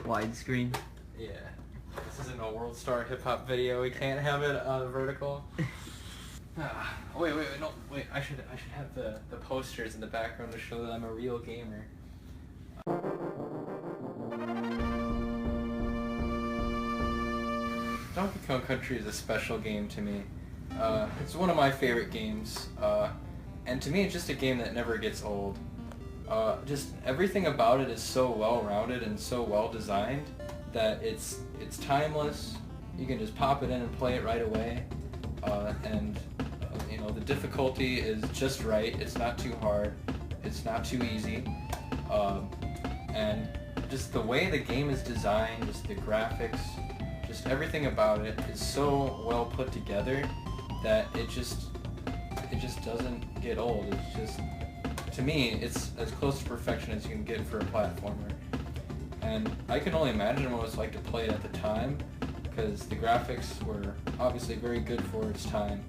widescreen. Yeah. This isn't a World Star Hip Hop video. We can't have it vertical. Wait, no, wait. I should have the posters in the background to show that I'm a real gamer. Donkey Kong Country is a special game to me. It's one of my favorite games, and to me it's just a game that never gets old. Just everything about it is so well-rounded and so well-designed that it's timeless. You can just pop it in and play it right away, and you know, the difficulty is just right. It's not too hard, it's not too easy, and just the way the game is designed, just the graphics, just everything about it is so well put together that it just doesn't get old. It's just, to me, it's as close to perfection as you can get for a platformer. And I can only imagine what it was like to play it at the time, because the graphics were obviously very good for its time.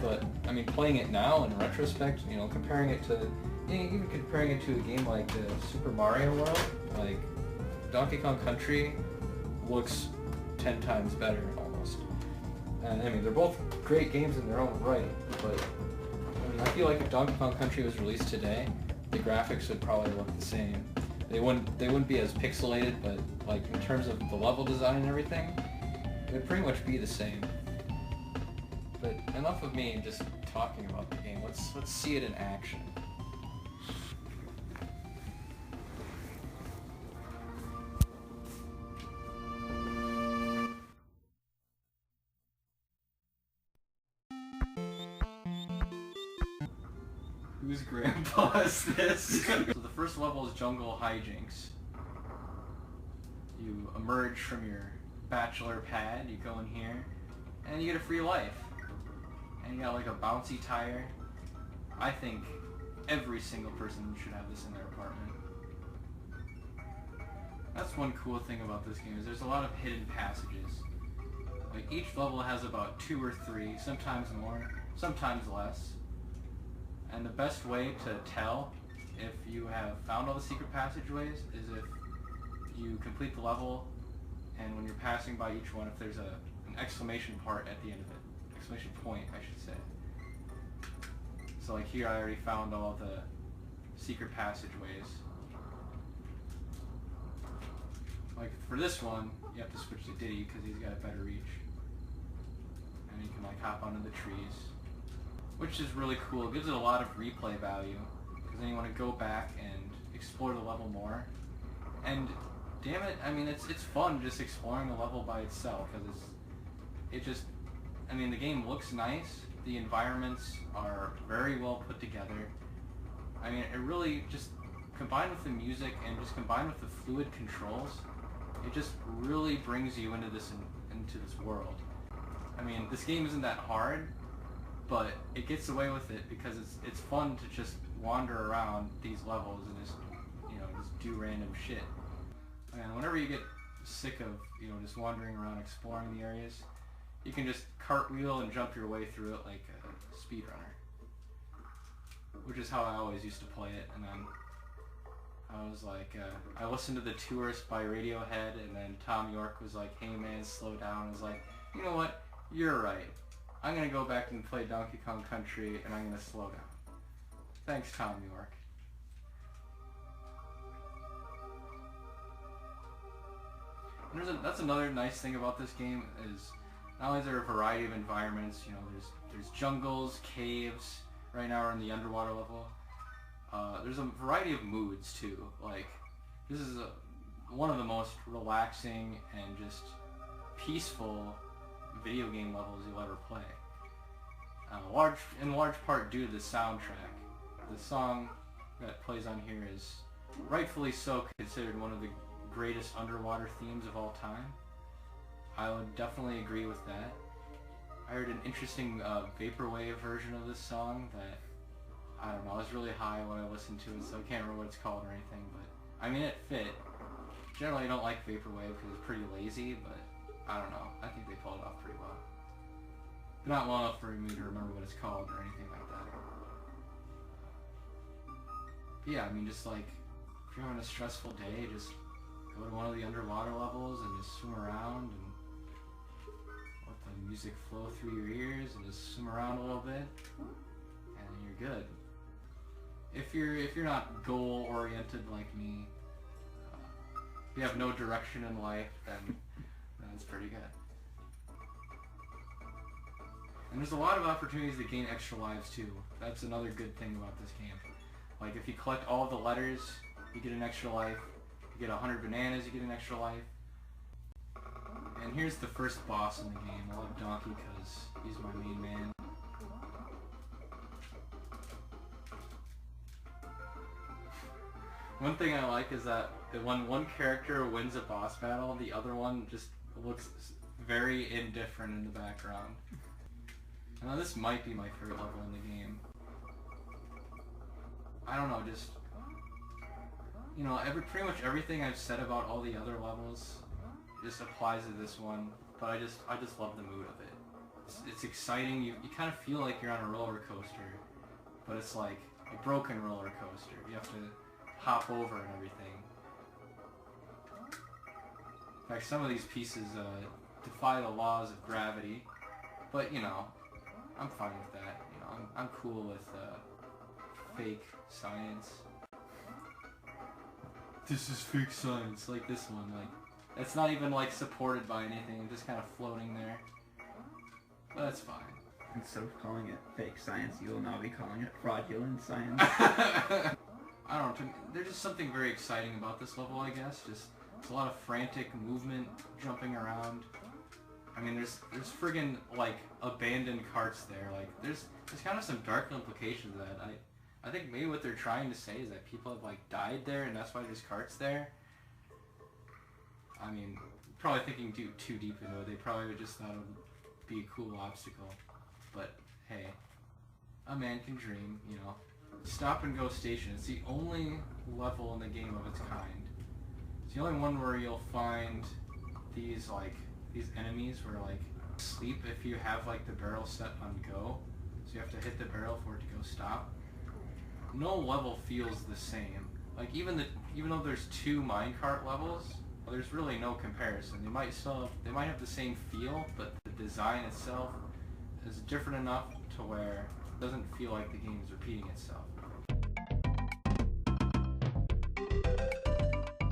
But I mean, playing it now in retrospect, you know, comparing it to, even comparing it to a game like Super Mario World, like Donkey Kong Country looks 10 times better almost. And I mean, they're both great games in their own right, but I mean, I feel like if Donkey Kong Country was released today, the graphics would probably look the same. They wouldn't be as pixelated, but like in terms of the level design and everything, it would pretty much be the same. But enough of me just talking about the game. Let's see it in action. Whose grandpa is this? So the first level is Jungle Hijinks. You emerge from your bachelor pad, you go in here, and you get a free life. And you got like a bouncy tire. I think every single person should have this in their apartment. That's one cool thing about this game, is there's a lot of hidden passages. Like each level has about 2 or 3, sometimes more, sometimes less. And the best way to tell if you have found all the secret passageways is if you complete the level, and when you're passing by each one, if there's an exclamation part at the end of it. Exclamation point, I should say. So like here I already found all the secret passageways. Like for this one, you have to switch to Diddy because he's got a better reach. And you can like hop onto the trees, which is really cool. It gives it a lot of replay value, because then you want to go back and explore the level more. And damn it, I mean, it's fun just exploring the level by itself, because I mean, the game looks nice, the environments are very well put together. I mean, it really just, combined with the music and just combined with the fluid controls, it just really brings you into this world. I mean, this game isn't that hard, but it gets away with it because it's fun to just wander around these levels and just, you know, just do random shit. And whenever you get sick of, you know, just wandering around exploring the areas, you can just cartwheel and jump your way through it like a speedrunner. Which is how I always used to play it, and then I was like, I listened to The Tourist by Radiohead, and then Tom York was like, hey man, slow down. I was like, you know what, you're right. I'm going to go back and play Donkey Kong Country, and I'm going to slow down. Thanks, Tom York. And that's another nice thing about this game, is not only is there a variety of environments, you know, there's jungles, caves. Right now we're in the underwater level. There's a variety of moods too. Like, this is one of the most relaxing and just peaceful video game levels you'll ever play. In large part due to the soundtrack. The song that plays on here is rightfully so considered one of the greatest underwater themes of all time. I would definitely agree with that. I heard an interesting vaporwave version of this song that, I don't know, I was really high when I listened to it, so I can't remember what it's called or anything, but I mean, it fit. Generally I don't like vaporwave because it's pretty lazy, but I don't know, I think they pulled it off pretty well. But not well enough for me to remember what it's called or anything like that. But yeah, I mean, just like, if you're having a stressful day, just go to one of the underwater levels and just swim around and let the music flow through your ears and just swim around a little bit, and you're good. If you're not goal oriented like me, if you have no direction in life, then it's pretty good. And there's a lot of opportunities to gain extra lives too. That's another good thing about this game. Like if you collect all the letters, you get an extra life. You get 100 bananas, you get an extra life. And here's the first boss in the game. I love Donkey because he's my main man. One thing I like is that when one character wins a boss battle, the other one just looks very indifferent in the background. Now this might be my favorite level in the game. I don't know, just, you know, pretty much everything I've said about all the other levels just applies to this one, but I just love the mood of it. It's exciting. You kind of feel like you're on a roller coaster, but it's like a broken roller coaster. You have to hop over and everything. In fact, some of these pieces defy the laws of gravity, but you know, I'm fine with that. You know, I'm cool with fake science. This is fake science, like this one. Like, it's not even like supported by anything. It's just kind of floating there. But that's fine. Instead of calling it fake science, you will now be calling it fraudulent science. I don't know, there's just something very exciting about this level, I guess. Just, it's a lot of frantic movement, jumping around. I mean, there's friggin' like abandoned carts there. Like, there's kind of some dark implications to that. I think maybe what they're trying to say is that people have like died there, and that's why there's carts there. I mean, probably thinking too deep into it. They probably just thought it would be a cool obstacle. But hey, a man can dream, you know. Stop and Go Station. It's the only level in the game of its kind. It's the only one where you'll find these enemies where like sleep if you have like the barrel set on go. So you have to hit the barrel for it to go stop. No level feels the same. Like even though there's 2 minecart levels, there's really no comparison. They might have the same feel, but the design itself is different enough to where it doesn't feel like the game is repeating itself.